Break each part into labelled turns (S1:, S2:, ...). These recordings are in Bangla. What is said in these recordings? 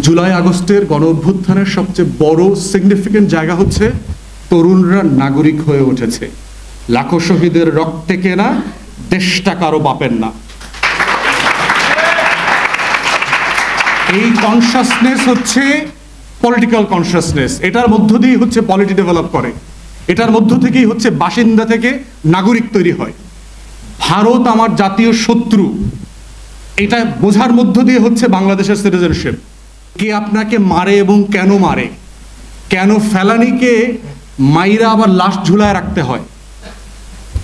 S1: জুলাই আগস্টের গণ অভ্যুত্থানের সবচেয়ে বড় সিগনিফিকেন্ট জায়গা হচ্ছে তরুণরা নাগরিক হয়ে উঠেছে। লাখো শহীদের রক্তে কেনা দেশটা কারো বাপের না। এই কনসাসনেস হচ্ছে পলিটিক্যাল কনসাসনেস। এটার মধ্য দিয়েই হচ্ছে পলিটি ডেভেলপ করে, এটার মধ্য থেকেই হচ্ছে বাসিন্দা থেকে নাগরিক তৈরি হয়। ভারত আমার জাতীয় শত্রু, এটা বোঝার মধ্য দিয়ে হচ্ছে বাংলাদেশের সিটিজেনশিপ। কে আপনাকে মারে এবং কেন মারে, কেন ফেলানিকে মাইরা আবার লাশ ঝুলায় রাখতে হয়।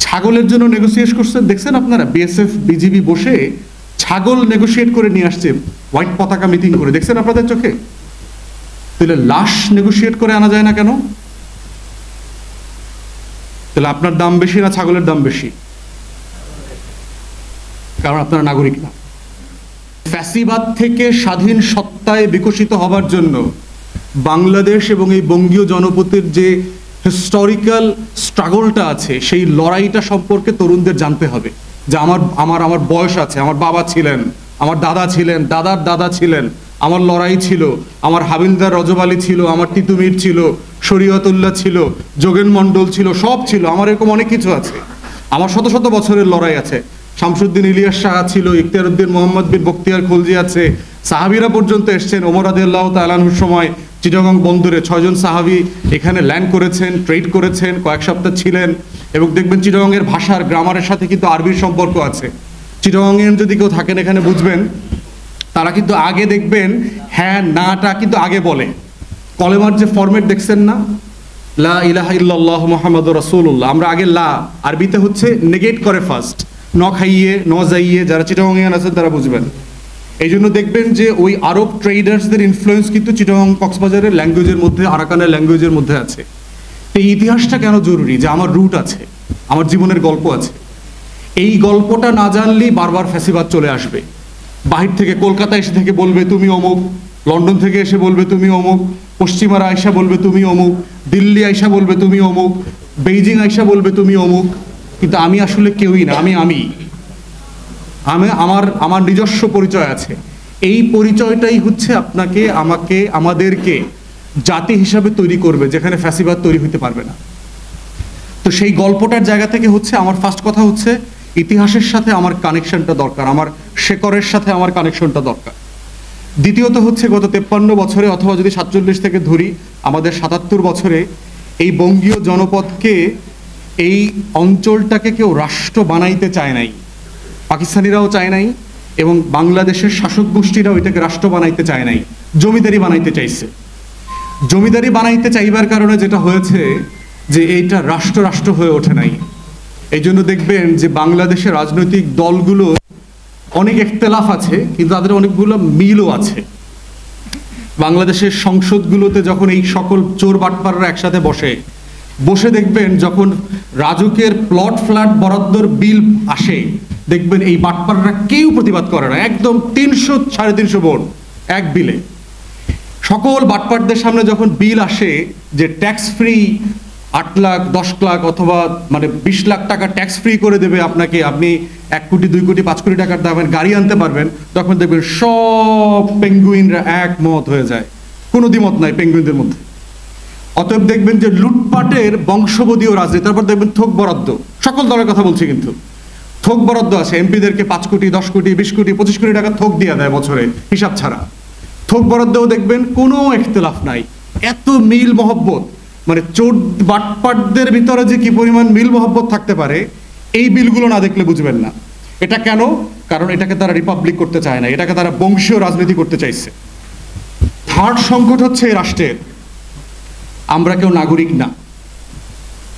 S1: ছাগলের জন্য নেগোসিয়েট করছে দেখছেন আপনারা, বিএসএফ বিজিবি বসে ছাগল নেগোসিয়েট করে নিয়ে আসছে হোয়াইট পতাকা মিটিং করে, দেখছেন আপনাদের চোখে? তাহলে লাশ নেগোসিয়েট করে আনা যায় না কেন? তাহলে আপনার দাম বেশি না ছাগলের দাম বেশি? কারণ আপনারা নাগরিক না। ফ্যাসিবাদ থেকে স্বাধীন সত্তায় বিকশিত হবার জন্য বাংলাদেশ এবং এই বঙ্গীয় জনপদের যে হিস্টোরিক্যাল স্ট্রাগলটা আছে, সেই লড়াইটা সম্পর্কে তরুণদের জানতে হবে। যে আমার বয়স আছে, আমার বাবা ছিলেন, আমার দাদা ছিলেন, দাদার দাদা ছিলেন, আমার লড়াই ছিল, আমার হাবিলদার রজব আলী ছিল, আমার তিতুমির ছিল, শরীয়তুল্লাহ ছিল, যোগেন মণ্ডল ছিল, সব ছিল। আমার এরকম অনেক কিছু আছে, আমার শত শত বছরের লড়াই আছে। শামসুদ্দিন ইলিয়াস শাহ ছিল, ইখতিয়ার উদ্দিন মোহাম্মদ বিন বখতিয়ার খলজি আছে, সাহাবিরা পর্যন্ত এসছেন। ওমর রাদিয়াল্লাহু তাআলা আনহুর সময় চিটাগং বন্দরে 6 জন সাহাবি এখানে ল্যান্ড করেছেন, ট্রেড করেছেন, কয়েক সপ্তাহ ছিলেন। এবং দেখবেন চিটাগংয়ের ভাষার গ্রামারের সাথে কিন্তু আরবির সম্পর্ক আছে। চিটাগংয়ের যদি কেউ থাকেন এখানে বুঝবেন, তারা কিন্তু আগে দেখবেন হ্যাঁ নাটা কিন্তু আগে বলে। কলেমার যে ফরম্যাট দেখছেন না, লা ইলাহা ইল্লাল্লাহ মুহাম্মাদুর রাসূলুল্লাহ, আমরা আগে লা, আরবিতে হচ্ছে নেগেট করে ফার্স্ট, ন খাইয়ে ন যাইয়ে। যারা চিটাগংয়ান আছেন তারা বুঝবেন। এই জন্য দেখবেন যে ওই আরব ট্রেডার্সদের ইনফ্লুয়েন্স কিন্তু চিটাগং কক্সবাজারের ল্যাঙ্গুয়েজের মধ্যে, আরাকানের ল্যাঙ্গুয়েজের মধ্যে আছে। এই ইতিহাসটা কেন জরুরি? যে আমার রুট আছে, আমার জীবনের গল্প আছে। এই গল্পটা না জানলেই বারবার ফ্যাসিবাদ চলে আসবে। বাহির থেকে কলকাতা এসে থেকে বলবে তুমি অমুক, লন্ডন থেকে এসে বলবে তুমি অমুক, পশ্চিমারা আয়সা বলবে তুমি অমুক, দিল্লি আয়সা বলবে তুমি অমুক, বেইজিং আয়সা বলবে তুমি অমুক। কিন্তু আমি আসলে কেউই না, আমি আমার নিজস্ব পরিচয় আছে। এই পরিচয়টাই হচ্ছে আপনাকে, আমাকে, আমাদেরকে জাতি হিসাবে তৈরি করবে, যেখানে ফ্যাসিবাদ তৈরি হতে পারবে না। তো সেই গল্পটার জায়গা থেকে হচ্ছে আমার ফার্স্ট কথা হচ্ছে ইতিহাসের সাথে আমার কানেকশনটা দরকার, আমার শেকড়ের সাথে আমার কানেকশনটা দরকার। দ্বিতীয়ত হচ্ছে গত 53 বছরে, অথবা যদি 47 থেকে ধরি, আমাদের 77 বছরে এই বঙ্গীয় জনপদকে, এই অঞ্চলটাকে কেউ রাষ্ট্র বানাইতে চায় নাই। পাকিস্তানিরাও চায় নাই এবং বাংলাদেশের শাসক গোষ্ঠীরাও এটাকে রাষ্ট্র বানাইতে চায় নাই, জমিদারি বানাইতে চাইছে। জমিদারি বানাইতে চাইবার কারণে যেটা হয়েছে যে এইটা রাষ্ট্র হয়ে ওঠে নাই। এই জন্য দেখবেন যে বাংলাদেশের রাজনৈতিক দলগুলো অনেক ইখতিলাফ আছে, কিন্তু তাদের অনেকগুলো মিলও আছে। বাংলাদেশের সংসদগুলোতে যখন এই সকল চোর বাটপাররা একসাথে বসে দেখবেন যখন রাজুকের প্লট ফ্ল্যাট বরাদ্দর বিল আসে, দেখবেন এই বাটপাররা কেউ প্রতিবাদ করে না। একদম 300 350 ভোট এক বিলে। সকল বাটপারদের সামনে যখন বিল আসে যে ট্যাক্স ফ্রি 8 লাখ 10 লাখ অথবা 20 লাখ টাকা ট্যাক্স ফ্রি করে দেবে আপনাকে, আপনি 1 কোটি 2 কোটি 5 কোটি টাকার দামের গাড়ি আনতে পারবেন, তখন দেখবেন সব পেঙ্গুইনরা একমত হয়ে যায়, কোনো দ্বিমত নাই পেঙ্গুইনদের মধ্যে। অতএব দেখবেন যে লুটপাটের বংশবদীয় রাজনীতি। তারপর দেখবেন থোক বরাদ্দ, সকল দলের কথা বলছি, কিন্তু থোক বরাদ্দ আছে। এমপিদেরকে 5 কোটি 10 কোটি 20 কোটি 25 কোটি টাকা থোক দিয়ে দেয় বছরে হিসাব ছাড়া। থোক বরাদ্দও দেখবেন কোনো ইখতিলাফ নাই। এত মিল মহব্বত, চোর বাটপাটদের ভিতরে যে কি পরিমাণ মিল মহব্বত থাকতে পারে, এই বিলগুলো না দেখলে বুঝবেন না। এটা কেন? কারণ এটাকে তারা রিপাবলিক করতে চায় না, এটাকে তারা বংশীয় রাজনীতি করতে চাইছে। থার্ড সংকট হচ্ছে এই রাষ্ট্রের, আমরা কেউ নাগরিক না,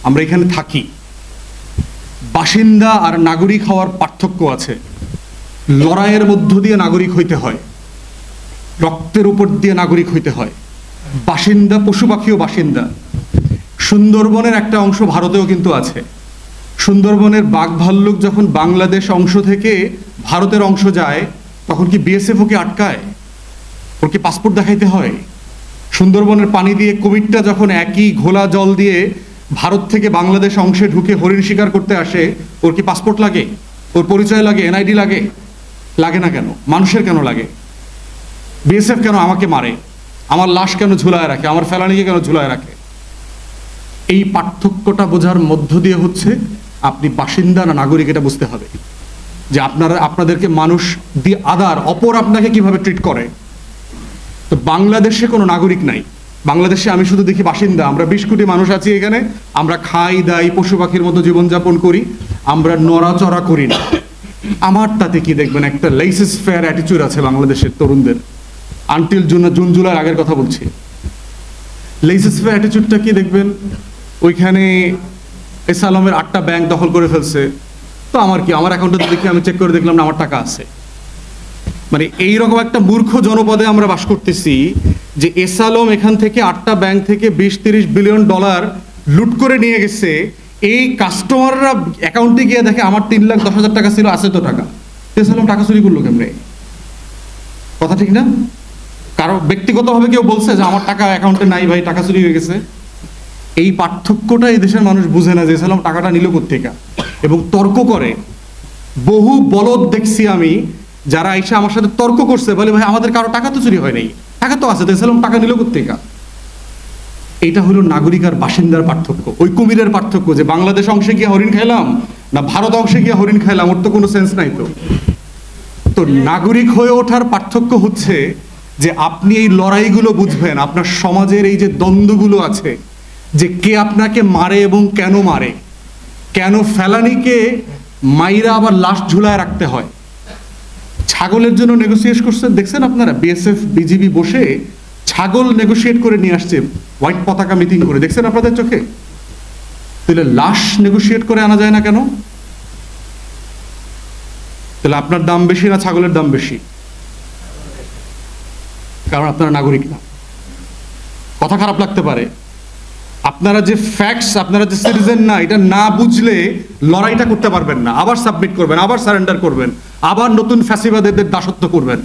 S1: আমরা এখানে থাকি। বাসিন্দা আর নাগরিক হওয়ার পার্থক্য আছে। লড়াইয়ের মধ্য দিয়ে নাগরিক হইতে হয়, রক্তের উপর দিয়ে নাগরিক হইতে হয়। বাসিন্দা পশু পাখিও বাসিন্দা। সুন্দরবনের একটা অংশ ভারতেও কিন্তু আছে। সুন্দরবনের বাঘ ভাল্লুক যখন বাংলাদেশ অংশ থেকে ভারতের অংশ যায়, তখন কি বিএসএফ ওকে আটকায়? ওর কি পাসপোর্ট দেখাইতে হয়? সুন্দরবনের পানি দিয়ে কুমিরটা যখন একই ঘোলা জল দিয়ে ভারত থেকে বাংলাদেশ অংশে ঢুকে হরিণ শিকার করতে আসে, ওর কি পাসপোর্ট লাগে? ওর পরিচয় লাগে? এনআইডি লাগে? লাগে না কেন? মানুষের কেন লাগে? বিএসএফ কেন আমাকে মারে, আমার লাশ কেন ঝুলায় রাখে, আমার ফেলানিকে কেন ঝুলায় রাখে? এই পার্থক্যটা বোঝার মধ্য দিয়ে হচ্ছে আপনি বাসিন্দা না নাগরিক এটা বুঝতে হবে, যে আপনাদেরকে মানুষ দিয়ে অপর আপনাকে কিভাবে ট্রিট করে। তো বাংলাদেশে কোনো নাগরিক নাই, বাংলাদেশে আমি শুধু দেখি বাসিন্দা। আমরা 20 কোটি মানুষ আছি এখানে, আমরা খাই দাই পশু পাখির মতো জীবনযাপন করি, আমরা নড়াচড়া করি না। আমার তাতে কি দেখবেন, একটা লাইসেন্স ফেয়ার অ্যাটিটিউড আছে বাংলাদেশের তরুণদের, আনটিল জুন জুলাই আগের কথা বলছি। লাইসেন্স ফেয়ার অ্যাটিটিউডটা কি দেখবেন, ওইখানে এস আলমের 8টা ব্যাংক দখল করে ফেলছে, তো আমার কি, আমার অ্যাকাউন্টে দেখি, আমি চেক করে দেখলাম না আমার টাকা আছে। মানে এইরকম একটা মূর্খ জনপদে আমরা বাস করতেছি যে এস আলম এখান থেকে 8টা ব্যাংক থেকে 20-30 বিলিয়ন ডলার লুট করে নিয়ে গেছে। এই কাস্টমাররা অ্যাকাউন্টে গিয়ে দেখে আমার 3,10,000 টাকা ছিল, আছে তো টাকা। এস আলম টাকা চুরি করলো কেমনে? কথা ঠিক না? কারো ব্যক্তিগতভাবে কেউ বলছে যে আমার টাকা অ্যাকাউন্টে নাই ভাই, টাকা চুরি হয়ে গেছে? এই পার্থক্যটা এই দেশের মানুষ বুঝে না যে এস আলম টাকাটা নিল কোত্থেকে, এবং তর্ক করে। বহু বলদ দেখছি আমি যারা এসে আমার সাথে তর্ক করছে, বলে ভাই আমাদের কারো টাকা তো চুরি হয় নাই, টাকা তো আছে, তো এস আলম টাকা নিল কোত্থেকে? এটা হলো নাগরিক আর বাসিন্দার পার্থক্য, ওই কুমিরের পার্থক্য, যে বাংলাদেশ অংশে গিয়ে হরিণ খাইলাম না ভারত অংশে গিয়ে হরিণ খাইলাম, ওর তো কোনো সেন্স নাই। তো নাগরিক হয়ে ওঠার পার্থক্য হচ্ছে যে আপনি এই লড়াইগুলো বুঝবেন, আপনার সমাজের এই যে দ্বন্দ্বগুলো আছে, যে কে আপনাকে মারে এবং কেন মারে, কেন ফেলানিকে মাইরা আবার লাশ ঝুলায় রাখতে হয়। ছাগলের জন্য নেগোসিয়েট করছেন, দেখছেন আপনারা বিএসএফ বিজিবি বসে ছাগল নেগোসিয়েট করে নিয়ে আসছে, হোয়াইট পতাকা মিটিং করে, দেখছেন আপনাদের চোখে? তাহলে লাশ নেগোসিয়েট করে আনা যায় না কেন? তাহলে আপনার দাম বেশি না ছাগলের দাম বেশি? কারণ আপনারা নাগরিক না। কথা খারাপ লাগতে পারে, আপনারা যে ফ্যাক্টস, আপনারা যে সিটিজেন না, এটা না বুঝলে লড়াইটা করতে পারবেন না। আবার সাবমিট করবেন, আবার সারেন্ডার করবেন, আবার নতুন ফ্যাসিবাদের দাসত্ব করবেন।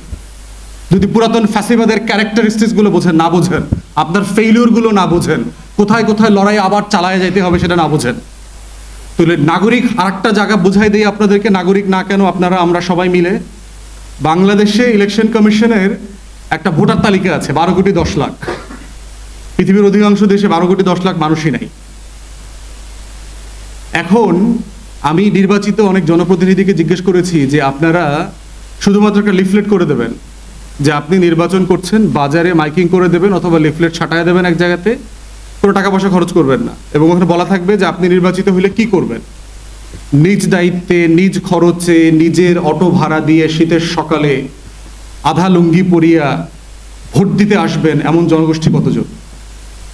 S1: যদি পুরাতন ফ্যাসিবাদের ক্যারেক্টারিস্টিক্স গুলো বোঝেন, না বোঝেন, আপনার ফেইলিউর গুলো না বোঝেন, কোথায় কোথায় লড়াই আবার চালায় যাইতে হবে সেটা না বোঝেন, তাহলে নাগরিক আরেকটা জায়গা বুঝাই দেই আপনাদেরকে। নাগরিক না কেন, আপনারা আমরা সবাই মিলে বাংলাদেশে ইলেকশন কমিশনের একটা ভোটার তালিকা আছে 12 কোটি 10 লাখ। পৃথিবীর অধিকাংশ দেশে 12 কোটি 10 লাখ মানুষই নাই। এখন আমি নির্বাচিত অনেক জনপ্রতিনিধিকে জিজ্ঞেস করেছি যে আপনারা শুধুমাত্র একটা লিফলেট করে দেবেন, যে আপনি নির্বাচন করছেন, বাজারে মাইকিং করে দেবেন অথবা লিফলেট ছাটায় দেবেন এক জায়গাতে, কোনো টাকা পয়সা খরচ করবেন না, এবং ওখানে বলা থাকবে যে আপনি নির্বাচিত হলে কি করবেন। নিজ দায়িত্বে, নিজ খরচে, নিজের অটো ভাড়া দিয়ে শীতের সকালে আধা লুঙ্গি পরিয়া ভোট দিতে আসবেন এমন জনগোষ্ঠী কতজন?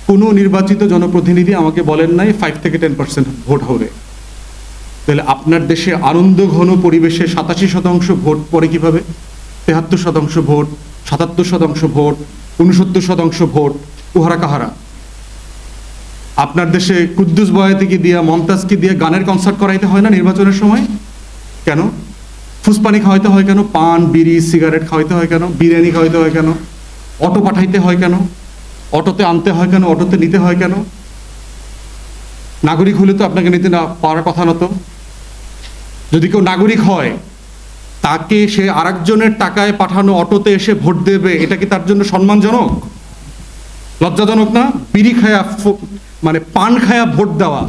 S1: কোনো নির্বাচিত জনপ্রতিনিধি আমাকে বলেন নাই 5 থেকে 10% ভোট হবে। তাহলে আপনার দেশে আনন্দ ঘন পরিবেশে 87% ভোট পড়ে কিভাবে? 73% ভোট, 77% ভোট, 69% ভোট, উহারা কাহারা? আপনার দেশে কুদ্দুস বয়াতিকে দিয়া, মমতাজকে দিয়ে গানের কনসার্ট করাইতে হয় না নির্বাচনের সময়? কেন? ফুসপানি খাওয়াইতে হয় কেন? পান বিড়ি সিগারেট খাওয়াইতে হয় কেন? বিরিয়ানি খাওয়াইতে হয় কেন? অটো পাঠাইতে হয় কেন? অটোতে আনতে হয় কেন? অটোতে নিতে হয় কেন? নাগরিক হলে তো আপনাকে নিতে না পাওয়ার কথা না। তো যদি কেউ নাগরিক হয়, তাকে সে আরেকজনের টাকায় পাঠানো অটোতে এসে ভোট দেবে, এটা কি তার জন্য সম্মানজনক? লজ্জাজনক না? বিড়ি খায়া, মানে পান খায়া ভোট দেওয়া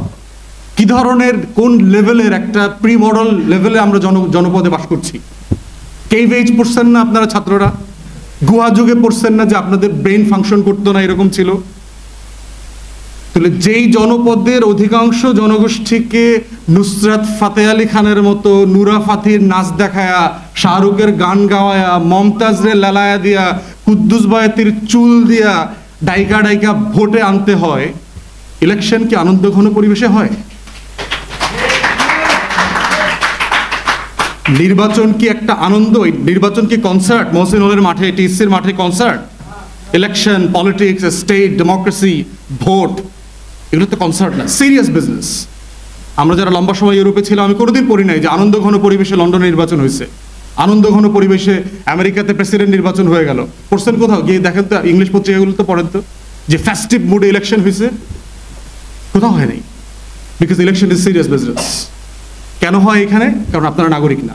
S1: কি ধরনের, কোন লেভেলের একটা প্রি মডেল লেভেলে আমরা জনপদে বাস করছি। কেভ এজ পড়ছেন না আপনারা ছাত্ররা? গুহা যুগে পড়ছেন না যে আপনাদের ব্রেইন ফাংশন করতো না, এরকম ছিল? তাহলে যেই জনপদের অধিকাংশ জনগোষ্ঠীকে নুসরাত ফাতে আলী খানের মতো, নুরা ফাতির নাচ দেখায়া, শাহরুখের গান গাওয়ায়া, মমতাজরে লালায়া দিয়া, কুদ্দুস বয়াতির চুল দিয়া ডাইকা ডাইকা ভোটে আনতে হয়, ইলেকশন কি আনন্দ ঘন পরিবেশে হয়? নির্বাচন কি একটা আনন্দ? নির্বাচন কি কনসার্ট? মহসিন হলের মাঠে, টিএসসির মাঠে concert? Election, politics, state, democracy, vote, এগুলো তো কনসার্ট না, সিরিয়াস বিজনেস। আমরা যারা লম্বা সময় ইউরোপে ছিলাম, আমি কোনোদিন পড়ি নাই যে আনন্দ ঘন পরিবেশে লন্ডনে নির্বাচন হয়েছে, আনন্দ ঘন পরিবেশে আমেরিকাতে প্রেসিডেন্ট নির্বাচন হয়ে গেল। পড়ছেন কোথাও? গিয়ে দেখেন তো, ইংলিশ পত্রিকাগুলো তো পড়েন তো, যে ফেস্টিভ মুডে ইলেকশন হয়েছে। কোথাও হয় নাই, because election is serious business. কেন হয় এখানে? কারণ আপনারা নাগরিক না।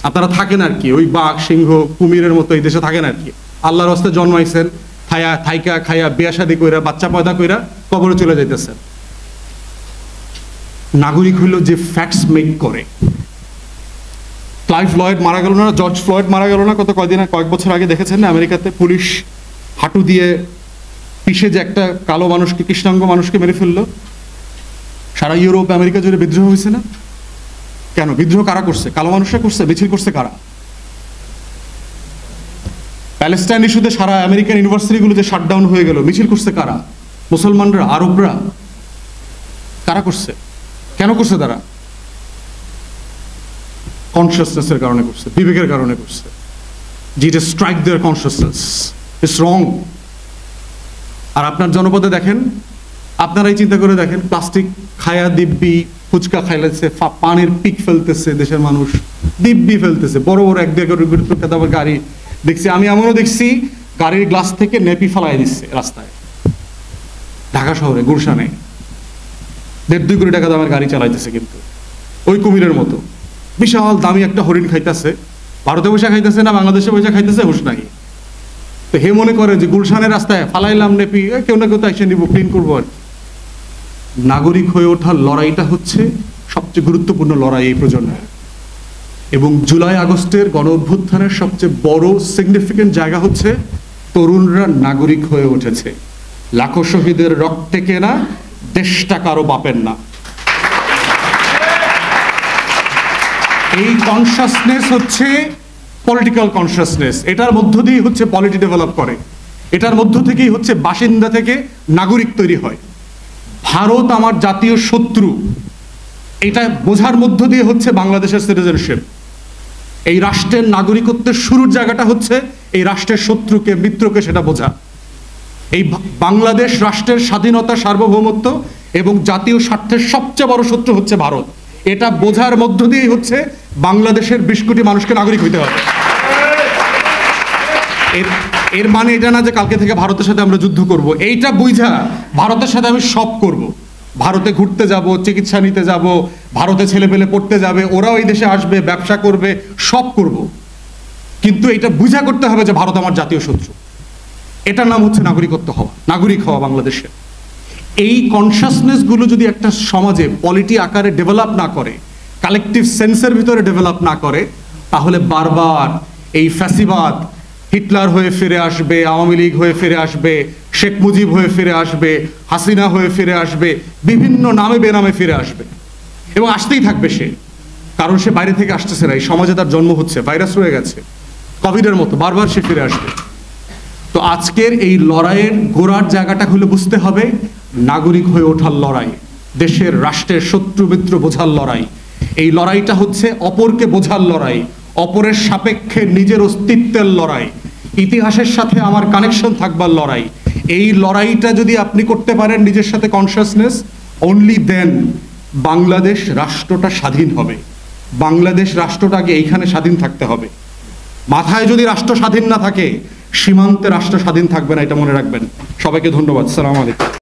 S1: আপনারা থাকেন আর কি ওই বাঘ সিংহ কুমিরের মতো এই দেশে থাকেন আর কি, আল্লাহর হস্তে জন্মাইছেন, থাইকা খাইয়া বিয়া শাদী কইরা বাচ্চা পয়দা কইরা কবরে চলে যাইতেছেন। নাগরিক হইল যে ফ্যাক্টস মেক করে। ক্লাইভ লয়েড মারা গেল না, জর্জ ফ্লয়েড মারা গেল না কয়েক বছর আগে, দেখেছেন না আমেরিকাতে পুলিশ হাঁটু দিয়ে পিষে যে একটা কালো মানুষকে, কৃষ্ণাঙ্গ মানুষকে মেরে ফেললো। সারা ইউরোপ আমেরিকা জুড়ে বিদ্রোহ হয়েছে না? কেন বিদ্রোহ কারা করছে? কালো মানুষরা করছে? মিছিল করছে কারা? প্যালেস্টাইন ইস্যুতে সারা আমেরিকান ইউনিভার্সিটিগুলো যে শাটডাউন হয়ে গেল, মিছিল করছে কারা? মুসলমানরা, আরবরা। কারা করছে? কেন করছে তারা? কনসিয়াসনেসের কারণে করছে, বিবেকের কারণে করছে। যেটা strike their consciousness it's wrong. আর আপনার জনপদে দেখেন, আপনারাই চিন্তা করে দেখেন, প্লাস্টিক খায়া দিব্যি, ফুচকা খাইলেছে, পানির পিক ফেলতেছে দেশের মানুষ, দিব্যি ফেলতেছে, বড় বড় এক দেড় গাড়ি দেখছি। আমি এমনও দেখছি গাড়ির গ্লাস থেকে নেপি ফালাই দিচ্ছে রাস্তায়, ঢাকা শহরে গুলশানে 1.5-2 কোটি টাকা দামের গাড়ি চালাইতেছে, কিন্তু ওই কুমিরের মতো বিশাল দামি একটা হরিণ খাইতেছে। ভারতে বসে খাইতেছে না বাংলাদেশে বসে খাইতেছে, হুঁশ নাই। তো হে মনে করে যে গুলশানের রাস্তায় ফালাইলাম নেপি, কেউ না কেউ তো এসে নিব, ক্লিন করবো আর। নাগরিক হয়ে ওঠার লড়াইটা হচ্ছে সবচেয়ে গুরুত্বপূর্ণ লড়াই এই প্রজন্মের। এবং জুলাই আগস্টের গণ অভ্যুত্থানের সবচেয়ে বড় সিগনিফিকেন্ট জায়গা হচ্ছে তরুণরা নাগরিক হয়ে উঠেছে। লাখো শহীদের রক্তে কেনা দেশটা কারো বাপের না। এই কনসাসনেস হচ্ছে পলিটিক্যাল কনসাসনেস। এটার মধ্য দিয়ে হচ্ছে পলিটি ডেভেলপ করে, এটার মধ্য থেকেই হচ্ছে বাসিন্দা থেকে নাগরিক তৈরি হয়। ভারত আমার জাতীয় শত্রু, এটা বোঝার মধ্য দিয়ে হচ্ছে বাংলাদেশের সিটিজেনশিপ। এই রাষ্ট্রের নাগরিকত্বের শুরুর জায়গাটা হচ্ছে এই রাষ্ট্রের শত্রুকে, মিত্রকে সেটা বোঝা। এই বাংলাদেশ রাষ্ট্রের স্বাধীনতা, সার্বভৌমত্ব এবং জাতীয় স্বার্থের সবচেয়ে বড় শত্রু হচ্ছে ভারত। এটা বোঝার মধ্য দিয়েই হচ্ছে বাংলাদেশের 20 কোটি মানুষকে নাগরিক হইতে হবে। এর মানে এটা না যে কালকে থেকে ভারতের সাথে আমরা যুদ্ধ করব, এইটা বুঝা ভারতের সাথে আমি সব করব। ভারতে ঘুরতে যাব, চিকিৎসা নিতে যাব, ভারতে ছেলে পেলে পড়তে যাবে, ওরাও এই দেশে আসবে, ব্যবসা করবে, সব করব। কিন্তু এটা বুঝা করতে হবে যে ভারত আমার জাতীয় শত্রু। এটার নাম হচ্ছে নাগরিকত্ব হওয়া, নাগরিক হওয়া বাংলাদেশে। এই কনসাসনেসগুলো যদি একটা সমাজে পলিটি আকারে ডেভেলপ না করে, কালেকটিভ সেন্সের ভিতরে ডেভেলপ না করে, তাহলে বারবার এই ফ্যাসিবাদ হিটলার হয়ে ফিরে আসবে, আওয়ামী লীগ হয়ে ফিরে আসবে, শেখ মুজিব হয়ে ফিরে আসবে, হাসিনা হয়ে ফিরে আসবে, বিভিন্ন নামে বেনামে ফিরে আসবে এবং আসতেই থাকবে সে। কারণ সে বাইরে থেকে আসতেছে না, এই সমাজে তার জন্ম হচ্ছে, ভাইরাস রয়ে গেছে, কোভিডের মতো বারবার সে ফিরে আসবে। তো আজকের এই লড়াইয়ের গোড়ার জায়গাটা হলে বুঝতে হবে নাগরিক হয়ে ওঠার লড়াই, দেশের রাষ্ট্রের শত্রু মিত্র বোঝার লড়াই। এই লড়াইটা হচ্ছে অপরকে বোঝার লড়াই, অপরের সাপেক্ষে নিজের অস্তিত্বের লড়াই, ইতিহাসের সাথে আমার কানেকশন থাকবার লড়াই। এই লড়াইটা যদি আপনি করতে পারেন নিজের সাথে কনসিয়াসনেস, অনলি দেন বাংলাদেশ রাষ্ট্রটা স্বাধীন হবে। বাংলাদেশ রাষ্ট্রটা আগে এইখানে স্বাধীন থাকতে হবে। মাথায় যদি রাষ্ট্র স্বাধীন না থাকে, সীমান্তে রাষ্ট্র স্বাধীন থাকবে না, এটা মনে রাখবেন। সবাইকে ধন্যবাদ। আসসালামু আলাইকুম।